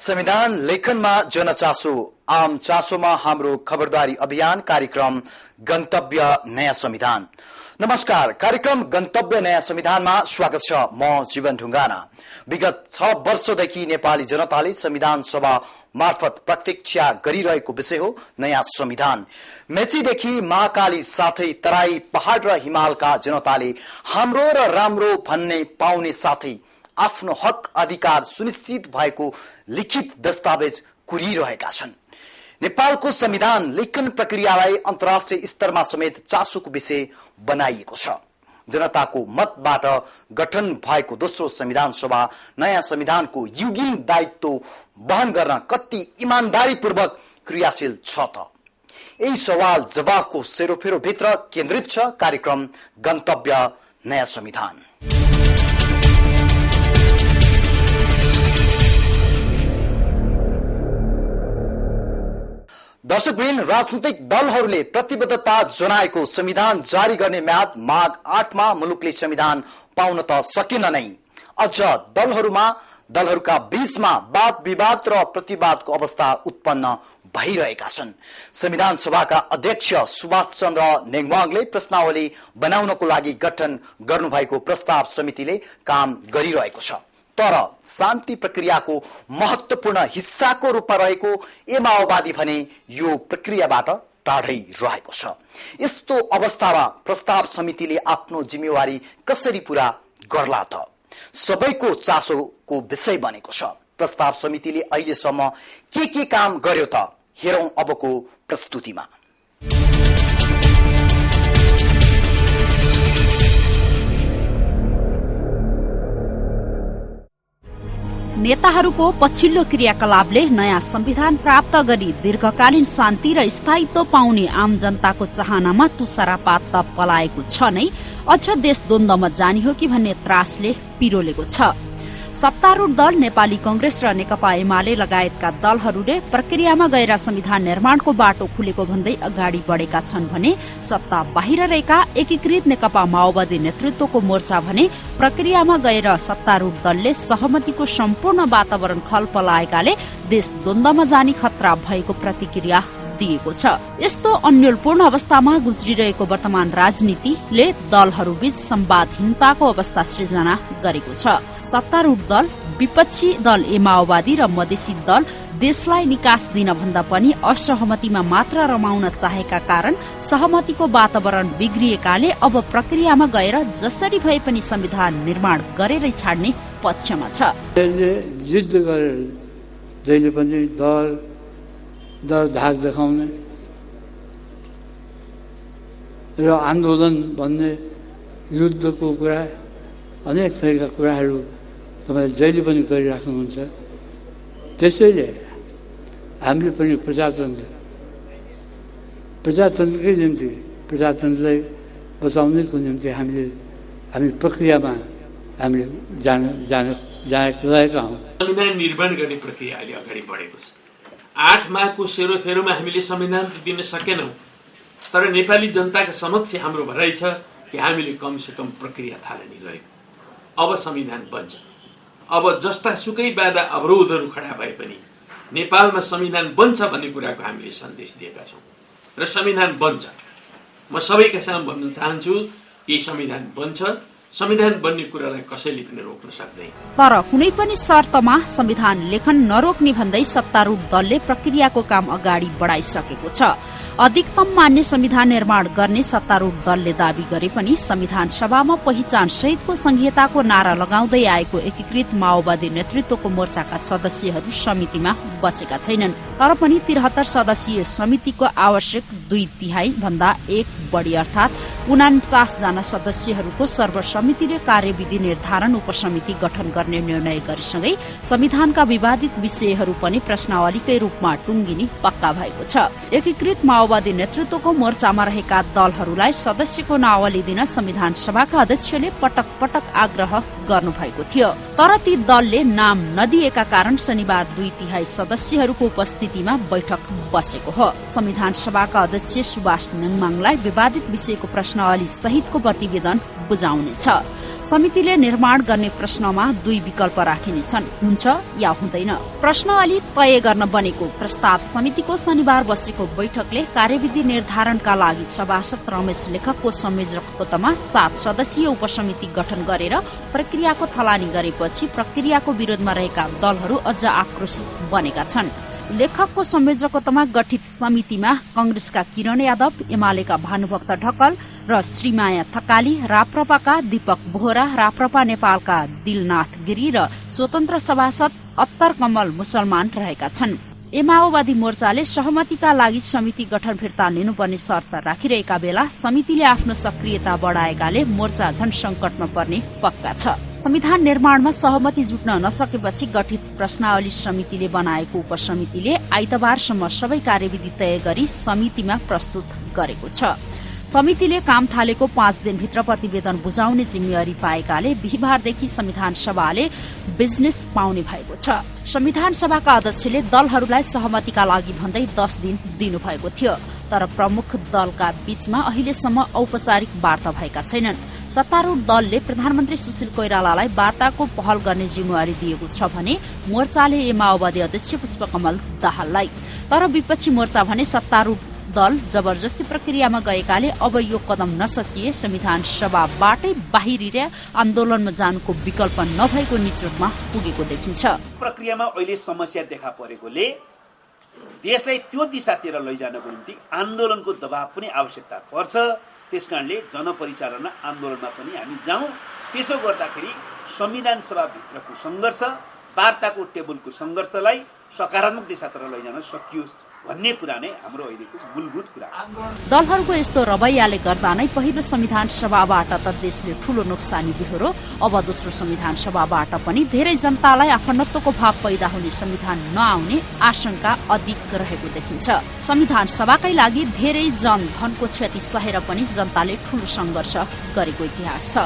संविधान लेखनमा जनचासो आम चासोमा हाम्रो खबरदारी अभियान कार्यक्रम गन्तव्य नयाँ संविधान। नमस्कार, कार्यक्रम गन्तव्य नयाँ संविधानमा स्वागत छ। म जीवन ढुङ्गाना। विगत 6 वर्षदेखि नेपाली जनताले संविधान सभा मार्फत प्रतीक्षा गरिरहेको विषय हो नयाँ संविधान। मेचीदेखि महाकाली साथै तराई पहाड र हिमालका जनताले हाम्रो र राम्रो भन्ने पाउने साथै आफ्नो हक अधिकार सुनिश्चित भएको लिखित दस्तावेज कुरिरहेका छन्। नेपालको संविधान लेखन प्रक्रियालाई अन्तर्राष्ट्रिय स्तरमा समेत चासोको विषय बनाइएको छ। जनताको मतबाट गठन भएको दोस्रो संविधान सभा नयाँ संविधानको युगीन दायित्व वहन गर्न कति इमानदारीपूर्वक क्रियाशील छ त? यही सवाल जवाफको सेरोफेरो भित्र केन्द्रित छ कार्यक्रम गन्तव्य नयाँ संविधान। दर्शकवृन्द, राजनीतिक दलहरूले प्रतिबद्धता जनाएको संविधान जारी गर्ने म्याद माघ 8 मा मुलुकले संविधान पाउन त सकेन नै, अझ दलहरूका बीचमा वाद विवाद र प्रतिवादको अवस्था उत्पन्न भइरहेका छन्। संविधान सभाका अध्यक्ष सुभाष चन्द्र नेङवाङले प्रश्नावली बनाउनको लागि गठन गर्नुभएको प्रस्ताव समितिले काम गरिरहेको छ। तर शान्ति प्रक्रियाको महत्वपूर्ण हिस्साको रूपमा रहेको ए माओवादी भने यो प्रक्रियाबाट टाढै रहेको छ। यस्तो अवस्थामा प्रस्ताव समितिले आफ्नो जिम्मेवारी कसरी पूरा गर्ला त? सबैको चासोको विषय बनेको छ। प्रस्ताव समितिले अहिलेसम्म के काम गर्यो त? हेरौं अबको प्रस्तुतिमा। नेताहरूको पछिल्लो क्रियाकलापले नयाँ संविधान प्राप्त गरी दीर्घकालीन शान्ति र स्थायित्व पाउने आम जनताको चाहनामा तुषारापात त पलाएको छ नै, अझ देश द्वन्द्वमा जाने हो कि भन्ने त्रासले पिरोलेको छ। सत्तारूढ दल नेपाली कांग्रेस र नेकपा एमाले लगायतका दलहरूले प्रक्रियामा गएर संविधान निर्माणको बाटो खुलेको भन्दै अगाडि बढेका छन् भने सत्ता बाहिर रहेका एकीकृत नेकपा माओवादी नेतृत्वको मोर्चा भने प्रक्रियामा गएर सत्तारूढ दलले सहमतिको सम्पूर्ण वातावरण खलपलाएकाले देश द्वन्द्वमा जाने खतरा भएको प्रतिक्रिया दिएको छ। यस्तो अन्योलपूर्ण अवस्थामा गुज्रिरहेको वर्तमान राजनीतिले दलहरूबीच संवादहीनताको अवस्था सृजना गरेको छ। सत्तारूढ दल, विपक्षी दल ए माओवादी र मधेसी दल देशलाई निकास दिन भन्दा पनि असहमतिमा मात्र रमाउन चाहेका कारण सहमतिको वातावरण बिग्रिएकाले अब प्रक्रियामा गएर जसरी भए पनि संविधान निर्माण गरेरै छाड्ने पक्षमा छ। जिद्द गरेर जहिले पनि दल धाक देखाउने र आन्दोलन भन्ने युद्धको कुरा अनेक थरीका कुराहरू तपाईँ जहिले पनि गरिराख्नुहुन्छ। त्यसैले हामीले पनि प्रजातन्त्रकै निम्ति प्रजातन्त्रलाई बचाउनेको निम्ति हामी प्रक्रियामा हामीले गएका हौँ। संविधान निर्माण गर्ने प्रक्रिया अहिले अगाडि बढेको छ। 8 माघको सेरोफेरोमा हामीले संविधान दिन सकेनौं, तर नेपाली जनताका समक्ष हाम्रो भनाइ छ कि हामीले कमसेकम प्रक्रिया थालनी गर्यौं। अब संविधान बन्छ। अब जस्ता सुकै बाधा अवरोधहरू खडा भए पनि नेपालमा संविधान बन्छ भन्ने कुराको हामीले सन्देश दिएका छौं र संविधान बन्छ। म सबैका सामु भन्न चाहन्छु कि संविधान बन्छ। संविधान बन्ने कुरालाई कसैले पनि रोक्न सक्दैन। तर कुनै पनि शर्तमा संविधान लेखन नरोक्ने भन्दै सत्तारूढ दलले प्रक्रियाको काम अगाडि बढाइसकेको छ। अधिकतम मान्य संविधान निर्माण गर्ने सत्तारूढ दलले दावी गरे पनि संविधान सभामा पहिचान सहितको संहिताको नारा लगाउँदै आएको एकीकृत माओवादी नेतृत्वको मोर्चाका सदस्यहरू समितिमा बसेका छैनन्। तर पनि 73 सदस्यीय समितिको आवश्यक 2/3 भन्दा 1 बढ़ी अर्थात 49 जना सदस्यहरूको सर्वसम्मतिले कार्यविधि निर्धारण उपसमिति गठन गर्ने निर्णय गरेसँगै संविधानका विवादित विषयहरू पनि प्रश्नावलीकै रूपमा टुंगिने पक्का भएको छ। एकीकृत माओवादी नेतृत्वको मोर्चामा रहेका दलहरूलाई सदस्यको नावली दिन संविधान सभाका अध्यक्षले पटक पटक आग्रह गर्नुभएको थियो। तर ती दलले नाम नदिएका कारण शनिबार 2/3 सदस्यहरूको उपस्थितिमा बैठक बसेको हो। संविधान सभाका अध्यक्ष सुभाष नेङवाङलाई विवादित विषयको प्रश्नावली सहितको प्रतिवेदन बुझाउनेछ। समितिले निर्माण गर्ने प्रश्नमा 2 विकल्प राखिनेछन्, हुन्छ या हुँदैन। प्रश्न अलि तय गर्न बनेको प्रस्ताव समितिको शनिबार बसेको बैठकले कार्यविधि निर्धारणका लागि सभासद रमेश लेखकको संयोजकत्वमा 7 सदस्यीय उपसमिति गठन गरेर प्रक्रियाको थलानी गरेपछि प्रक्रियाको विरोधमा रहेका दलहरू अझ आक्रोशित बनेका छन्। लेखकको संयोजकत्वमा गठित समितिमा कंग्रेसका किरण यादव, एमालेका भानुभक्त ढकाल र श्रीमाया थकाली, राप्रपाका दीपक बोहरा, राप्रपा नेपालका दिलनाथ गिरी र स्वतन्त्र सभासद अत्तर कमल मुसलमान रहेका छन्। माओवादी मोर्चाले सहमतिका लागि समिति गठन फिर्ता लिनुपर्ने शर्त राखिरहेका बेला समितिले आफ्नो सक्रियता बढाएकाले मोर्चा झन संकटमा पर्ने पक्का छ। संविधान निर्माणमा सहमति जुट्न नसकेपछि गठित प्रश्नावली समितिले बनाएको उपसमितिले आइतबारसम्म सबै कार्यविधि तय गरी समितिमा प्रस्तुत गरेको छ। समितिले काम थालेको 5 दिनभित्र प्रतिवेदन बुझाउने जिम्मेवारी पाएकाले बिहिबारदेखि संविधान सभाले बिजनेस पाउने भएको छ। संविधान सभाका अध्यक्षले दलहरूलाई सहमतिका लागि भन्दै 10 दिन दिनुभएको थियो, तर प्रमुख दलका बीचमा अहिलेसम्म औपचारिक वार्ता भएका छैनन्। सत्तारूढ दलले प्रधानमन्त्री सुशील कोइरालालाई वार्ताको पहल गर्ने जिम्मेवारी दिएको छ भने मोर्चाले माओवादी अध्यक्ष पुष्पकमल दाहाललाई, तर विपक्षी मोर्चा भने सत्तारूढ दल जबरजस्ती प्रक्रियामा गएकाले अब यो कदम नसचिए संविधान सभाबाटै बाहिरिएर आन्दोलनमा जानुको विकल्प नभएको निचोडमा पुगेको देखिन्छ। प्रक्रियामा अहिले समस्या देखा परेकोले देशलाई त्यो दिशातिर लैजानको निम्ति आन्दोलनको दबाव पनि आवश्यकता पर्छ। त्यसकारणले जनपरिचालना आन्दोलनमा पनि हामी जाउँ। त्यसो गर्दाखेरि संविधान सभाभित्रको सङ्घर्ष, वार्ताको टेबलको सङ्घर्षलाई सकारात्मक दिशातिर लैजान सकियोस् भन्ने कुरा नै हाम्रो अहिलेको मूलभूत कुरा। दलहरूको यस्तो रवैयाले गर्दा नै पहिलो संविधान सभाबाट त देशले ठूलो नोक्सानी बिहोरो, अब दोस्रो संविधान सभाबाट पनि धेरै जनतालाई आफन्तत्वको भाव पैदा हुने संविधान नआउने आशंका अधिक रहेको देखिन्छ। संविधान सभाकै लागि धेरै जनधनको क्षति सहेर पनि जनताले ठूलो संघर्ष गरेको इतिहास छ।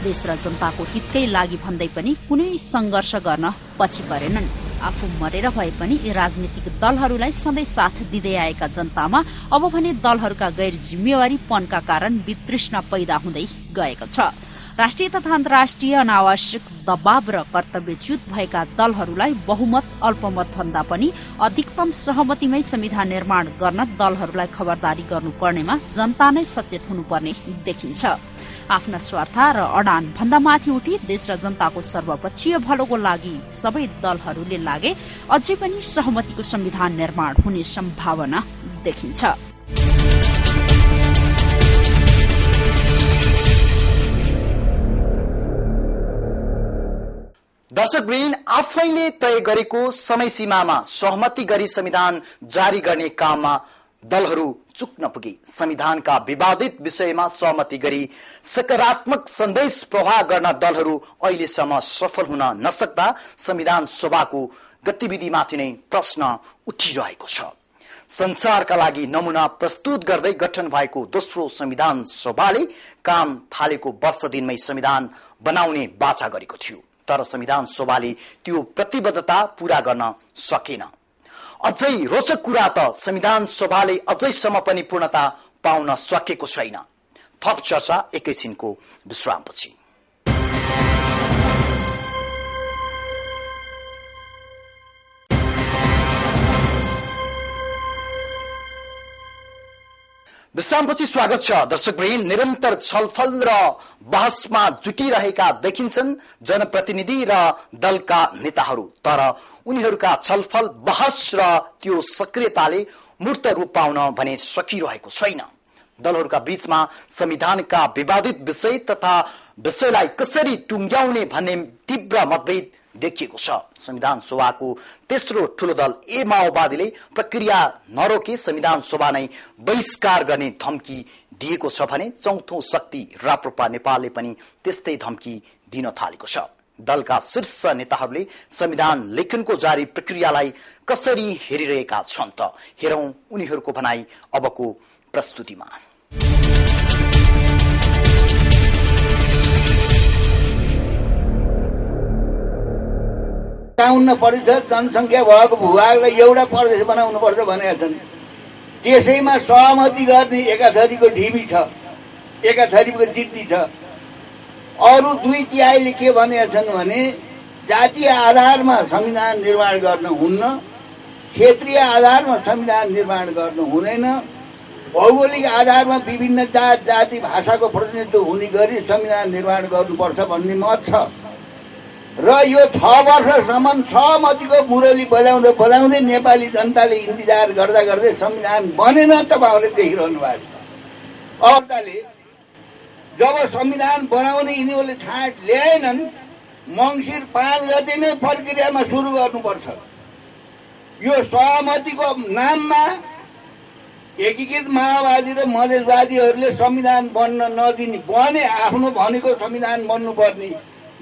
देश र जनताको हितकै लागि भन्दै पनि कुनै संघर्ष गर्न पछि परेनन्। आफू मरेर भए पनि यी राजनीतिक दलहरूलाई सधैँ साथ दिँदै आएका जनतामा अब भने दलहरूका गैर जिम्मेवारीपनका कारण वितृष्णा पैदा हुँदै गएको छ। राष्ट्रिय तथा अन्तर्राष्ट्रिय अनावश्यक दबाव र कर्तव्यच्युत भएका दलहरूलाई बहुमत अल्पमत भन्दा पनि अधिकतम सहमतिमै संविधान निर्माण गर्न दलहरूलाई खबरदारी गर्नुपर्नेमा जनता नै सचेत हुनुपर्ने देखिन्छ। आफ्ना स्वार्थ र अडान भन्दा माथि उठी देश र जनताको सर्वपक्षीय भलोको लागि सबै दलहरूले लागे अझै पनि सहमतिको संविधान निर्माण हुने सम्भावना देखिन्छ। दर्शकवृन्द, आफैले तय गरेको समय सीमामा सहमति गरी संविधान जारी गर्ने काममा दलहरू चुक्न पुगे। संविधानका विवादित विषयमा सहमति गरी सकारात्मक सन्देश प्रवाह गर्न दलहरू अहिलेसम्म सफल हुन नसक्दा संविधान सभाको गतिविधिमाथि नै प्रश्न उठिरहेको छ। संसारका लागि नमुना प्रस्तुत गर्दै गठन भएको दोस्रो संविधान सभाले काम थालेको वर्ष दिनमै संविधान बनाउने बाचा गरेको थियो, तर संविधान सभाले त्यो प्रतिबद्धता पूरा गर्न सकेन। अझै रोचक कुरा त संविधान सभाले अझैसम्म पनि पूर्णता पाउन सकेको छैन। थप चर्चा एकैछिनको विश्रामपछि। विश्रामपछि स्वागत छ। दर्शकवृन्द, निरन्तर छलफल र बहसमा जुटिरहेका देखिन्छन् जनप्रतिनिधि र दलका नेताहरू, तर उनीहरूका छलफल बहस र त्यो सक्रियताले मूर्त रूप पाउन भने सकिरहेको छैन। दलहरूका बीचमा संविधानका विवादित विषय तथा विषयलाई कसरी टुङ्ग्याउने भन्ने तीव्र मतभेद देखिएको छ। संविधान सभाको तेस्रो ठूलो दल माओवादीले प्रक्रिया नरोके संविधान सभा नै बहिष्कार गर्ने धम्की दिएको छ भने चौथो शक्ति राप्रपा नेपालले पनि त्यस्तै धम्की दिन थालेको छ। दलका शीर्ष नेताहरूले संविधान लेखनको जारी प्रक्रियालाई कसरी हेरिरहेका छन् त हेरौं उनीहरूको भनाई अबको प्रस्तुतिमा। बनाउन पर्छ, जनसङ्ख्या भएको भूभागलाई एउटा प्रदेश बनाउनु पर्छ भनेका छन्। त्यसैमा सहमति गर्ने एका थरीको ढिबी छ, एका थरीको जिद्दी छ। अरू 2/3 के भनेका छन् भने जातीय आधारमा संविधान निर्माण गर्न हुन्न, क्षेत्रीय आधारमा संविधान निर्माण गर्नु हुँदैन, भौगोलिक आधारमा विभिन्न जात जाति भाषाको प्रतिनिधित्व हुने गरी संविधान निर्माण गर्नुपर्छ भन्ने मत छ। र यो 6 वर्षसम्म सहमतिको मुरली बजाउँदै नेपाली जनताले इन्तजार गर्दा गर्दै संविधान बनेन। तपाईँहरूले देखिरहनु भएको छ। अवस्थाले जब संविधान बनाउने यिनीहरूले छाँट ल्याएनन्, मङ्सिर 5 गते नै प्रक्रियामा सुरु गर्नुपर्छ। यो सहमतिको नाममा एकीकृत माओवादी र मधेसवादीहरूले संविधान बन्न नदिने, बने आफ्नो भनेको संविधान बन्नुपर्ने,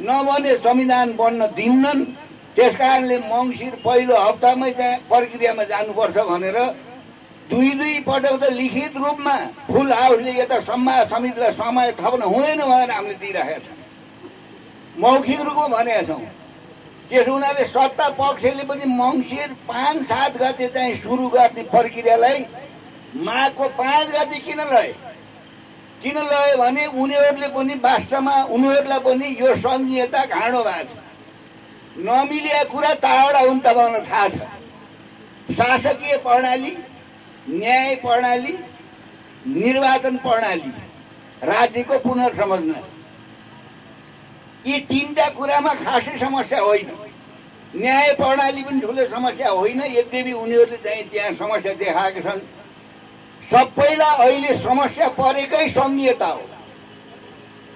नबने संविधान बन्न दिन्नन्। त्यसकारणले मङ्सिर पहिलो हप्तामै चाहिँ प्रक्रियामा जानुपर्छ भनेर दुई पटक त लिखित रूपमा फुल हाउसले यता समितिलाई समय थप्न हुँदैन भनेर हामीले दिइरहेका छौँ, मौखिक रूपमा भनेका छौँ। त्यसो हुनाले सत्ता पक्षले पनि मङ्सिर 5-7 गते चाहिँ सुरु गर्ने प्रक्रियालाई माघको 5 गते किन लयो भने उनीहरूले पनि वास्तवमा उनीहरूलाई पनि यो सङ्घीयता घाँडो भएको छ। नमिलेका कुरा तावडा हुन्, तपाईँलाई थाहा छ। शासकीय प्रणाली, न्याय प्रणाली, निर्वाचन प्रणाली, राज्यको पुनर्संरचना, यी 3टा कुरामा खासै समस्या होइन। न्याय प्रणाली पनि ठुलो समस्या होइन, यद्यपि उनीहरूले चाहिँ त्यहाँ समस्या देखाएका छन्। सबैलाई अहिले समस्या परेकै सङ्घीयता हो।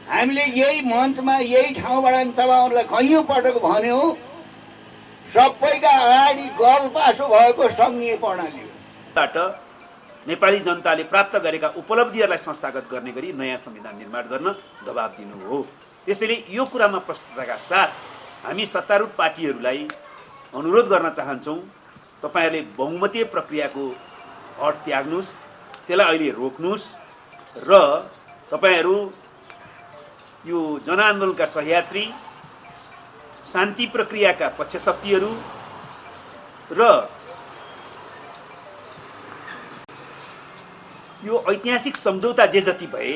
हामीले यही मञ्चमा यही ठाउँबाट तपाईँहरूलाई कैयौँ पटक भन्यौँ, सबैका अगाडि गलपासो भएको सङ्घीय प्रणाली हो। नेपाली जनताले प्राप्त गरेका उपलब्धिहरूलाई संस्थागत गर्ने गरी नयाँ संविधान निर्माण गर्न दबाब दिनु हो। त्यसैले यो कुरामा प्रष्टताका साथ हामी सत्तारूढ पार्टीहरूलाई अनुरोध गर्न चाहन्छौँ, तपाईँहरूले बहुमतीय प्रक्रियाको हट त्याग्नुहोस्, त्यसलाई अहिले रोक्नुहोस् र तपाईँहरू यो जनआन्दोलनका सहयात्री, शान्ति प्रक्रियाका पक्षशक्तिहरू र यो ऐतिहासिक सम्झौता जे जति भए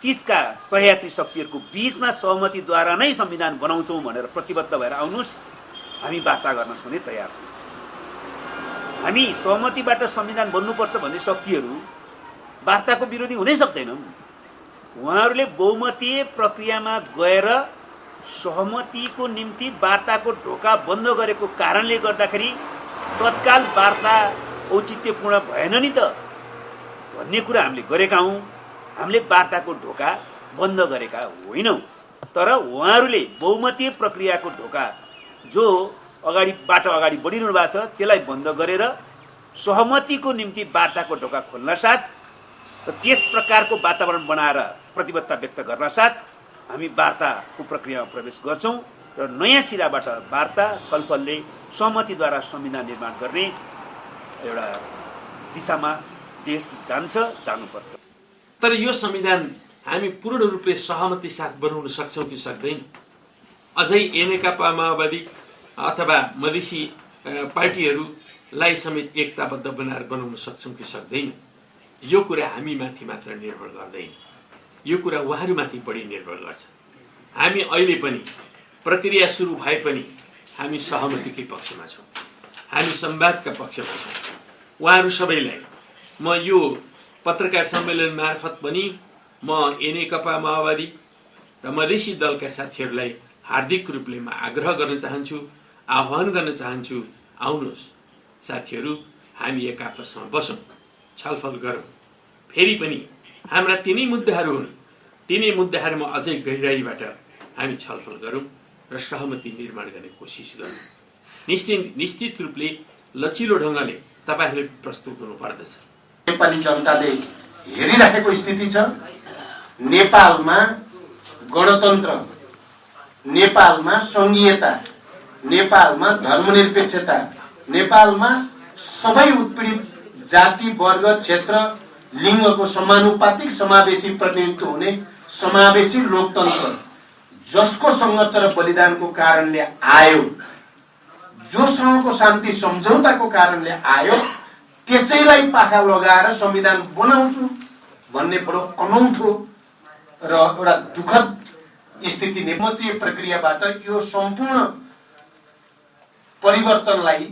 त्यसका सहयात्री शक्तिहरूको बीचमा सहमतिद्वारा नै संविधान बनाउँछौँ भनेर प्रतिबद्ध भएर आउनुहोस्। हामी वार्ता गर्न सधैँ तयार छौँ। हामी सहमतिबाट संविधान बन्नुपर्छ भन्ने शक्तिहरू वार्ताको विरोधी हुनै सक्दैनौँ। उहाँहरूले बहुमतीय प्रक्रियामा गएर सहमतिको निम्ति वार्ताको ढोका बन्द गरेको कारणले गर्दाखेरि तत्काल वार्ता औचित्यपूर्ण भएन नि त भन्ने कुरा हामीले गरेका हौँ। हामीले वार्ताको ढोका बन्द गरेका होइनौँ, तर उहाँहरूले बहुमतीय प्रक्रियाको ढोका जो बाटो अगाडि बढिरहनु भएको छ त्यसलाई बन्द गरेर सहमतिको निम्ति वार्ताको ढोका खोल्न साथ र त्यस प्रकारको वातावरण बनाएर प्रतिबद्धता व्यक्त गर्न साथ हामी वार्ताको प्रक्रियामा प्रवेश गर्छौँ र नयाँ सिराबाट वार्ता छलफलले सहमतिद्वारा संविधान निर्माण गर्ने एउटा दिशामा देश जानुपर्छ। तर यो संविधान हामी पूर्ण रूपले सहमति साथ बनाउन सक्छौँ कि सक्दैन? अझै नेकपा माओवादी अथवा मधेसी पार्टीहरूलाई समेत एकताबद्ध बनाएर बनाउन सक्छौँ कि सक्दैन? यो कुरा हामी माथि मात्र निर्भर गर्दैन, यो कुरा उहाँहरूमाथि बढी निर्भर गर्छ। हामी अहिले पनि प्रक्रिया सुरु भए पनि हामी सहमतिकै पक्षमा छौँ, हामी संवादका पक्षमा छौँ। उहाँहरू सबैलाई म यो पत्रकार सम्मेलन मार्फत पनि म नेकपा माओवादी र मधेसी दलका साथीहरूलाई हार्दिक रूपले म आग्रह गर्न चाहन्छु, आह्वान गर्न चाहन्छु, आउनुहोस् साथीहरू, हामी एक आपसमा बसौँ, छलफल गरौँ। फेरि पनि हाम्रा तिनै मुद्दाहरू हुन्, तिनै मुद्दाहरूमा अझै गहिराईबाट हामी छलफल गरौँ र सहमति निर्माण गर्ने कोसिस गरौँ। निश्चित रूपले लचिलो ढङ्गले तपाईँहरूले प्रस्तुत हुनुपर्दछ। नेपाली जनताले हेरिरहेको स्थिति छ। नेपालमा गणतन्त्र, नेपालमा संघीयता, नेपालमा धर्मनिरपेक्षता, नेपालमा सबै उत्पीडित जाति वर्ग क्षेत्र लिङ्गको समानुपातिक समावेशी प्रतिनिधित्व हुने समावेशी लोकतन्त्र जसको सङ्घर्ष र बलिदानको कारणले आयो, जोसँगको शान्ति सम्झौताको कारणले आयो, त्यसैलाई पाखा लगाएर संविधान बनाउँछु भन्ने बडो अनौठो र एउटा दुःखद स्थिति नियमतीय प्रक्रियाबाट यो सम्पूर्ण परिवर्तनलाई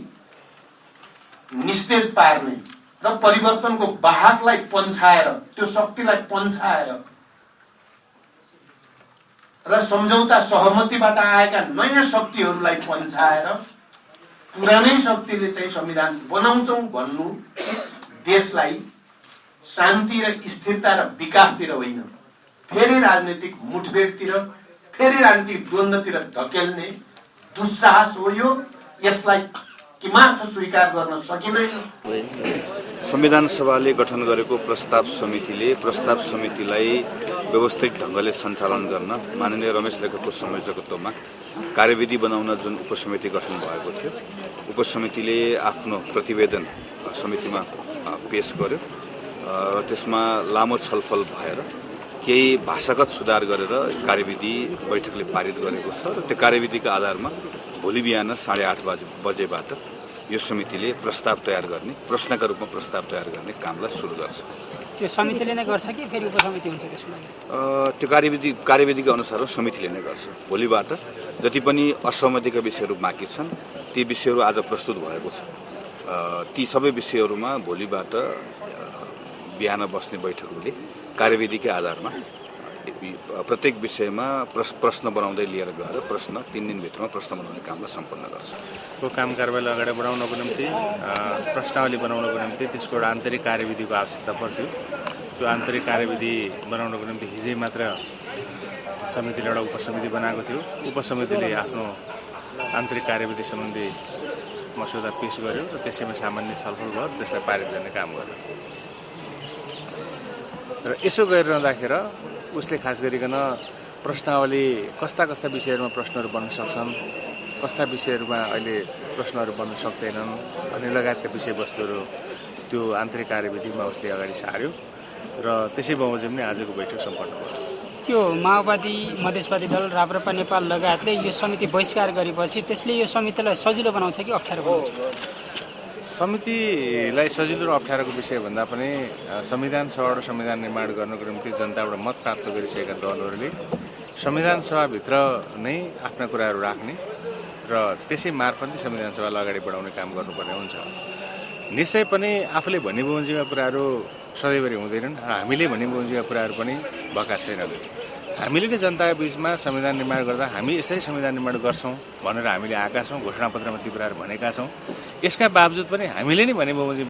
निस्तेज पार्ने र परिवर्तनको वाहकलाई पन्छाएर त्यो शक्तिलाई पन्छाएर र सम्झौता सहमतिबाट आएका नयाँ शक्तिहरूलाई पन्छाएर पुरानै शक्तिले चाहिँ संविधान बनाउँछौं भन्नु देशलाई शान्ति र स्थिरता र विकासतिर होइन फेरि राजनीतिक मुठभेडतिर फेरि राजनीतिक द्वन्द्वतिर धकेल्ने दुस्साहस हो यो। यसलाई किमार्थ स्वीकार गर्न सकिँदैन। संविधान सभाले गठन गरेको प्रस्ताव समितिलाई व्यवस्थित ढंगले सञ्चालन गर्न माननीय रमेश लेखकको संयोजकत्वमा कार्यविधि बनाउन जुन उपसमिति गठन भएको थियो, उपसमितिले आफ्नो प्रतिवेदन समितिमा पेश गर्यो र त्यसमा लामो छलफल भएर केही भाषागत सुधार गरेर कार्यविधि बैठकले पारित गरेको छ र त्यो कार्यविधिका आधारमा भोलि बिहान 8:30 बजेबाट यो समितिले प्रस्ताव तयार गर्ने, प्रश्नका रूपमा प्रस्ताव तयार गर्ने कामलाई सुरु गर्छ। त्यो समितिले नै गर्छ कि फेरि उपसमिति हुन्छ त्यसमा? त्यो कार्यविधिका अनुसार समितिले नै गर्छ। भोलिबाट जति पनि असहमतिका विषयहरू बाँकी छन् ती विषयहरू आज प्रस्तुत भएको छ। ती सबै विषयहरूमा भोलिबाट बिहान बस्ने बैठकले कार्यविधिकै आधारमा प्रत्येक विषयमा प्रश्न बनाउँदै लिएर गएर 3 दिनभित्रमा प्रश्न बनाउने कामलाई सम्पन्न गर्छ। को काम कारबाहीलाई अगाडि बढाउनको निम्ति प्रश्नावली बनाउनको निम्ति त्यसको एउटा आन्तरिक कार्यविधिको आवश्यकता पर्थ्यो। त्यो आन्तरिक कार्यविधि बनाउनको निम्ति हिजै मात्र समितिले एउटा उपसमिति बनाएको थियो। उपसमितिले आफ्नो आन्तरिक कार्यविधि सम्बन्धी मस्यौदा पेश गर्यो र त्यसैमा सामान्य छलफल भयो, त्यसलाई पारित गर्ने काम गर्यो। र यसो गरिरहँदाखेरि उसले खास गरिकन प्रश्नावली कस्ता विषयहरूमा प्रश्नहरू बन्न सक्छन्, कस्ता विषयहरूमा अहिले प्रश्नहरू बन्न सक्दैनन् भन्ने लगायतका विषयवस्तुहरू त्यो आन्तरिक कार्यविधिमा उसले अगाडि सार्यो र त्यसै बमोजिम नै आजको बैठक सम्पन्न भयो। त्यो माओवादी, मधेसवादी दल, राप्रपा नेपाल लगायतले यो समिति बहिष्कार गरेपछि त्यसले यो समितिलाई सजिलो बनाउँछ कि अप्ठ्यारो बनाउँछ? समितिलाई सजिलो र अप्ठ्यारोको विषय भन्दा पनि संविधान सभा र संविधान निर्माण गर्नको निम्ति जनताबाट मत प्राप्त गरिसकेका दलहरूले संविधान सभाभित्र नै आफ्ना कुराहरू राख्ने र त्यसै मार्फत नै संविधान सभालाई अगाडि बढाउने काम गर्नुपर्ने हुन्छ। निश्चय पनि आफूले भन्ने बमोजिमका कुराहरू सधैँभरि हुँदैनन्, हामीले भन्ने बमोजिमका कुराहरू पनि भएका छैनन्। हामीले नै जनताको बीचमा संविधान निर्माण गर्दा हामी यसरी संविधान निर्माण गर्छौँ भनेर हामीले आएका छौँ, घोषणापत्रमा ती कुराहरू भनेका छौँ। यसका बावजुद पनि हामीले नै भने बमोजिम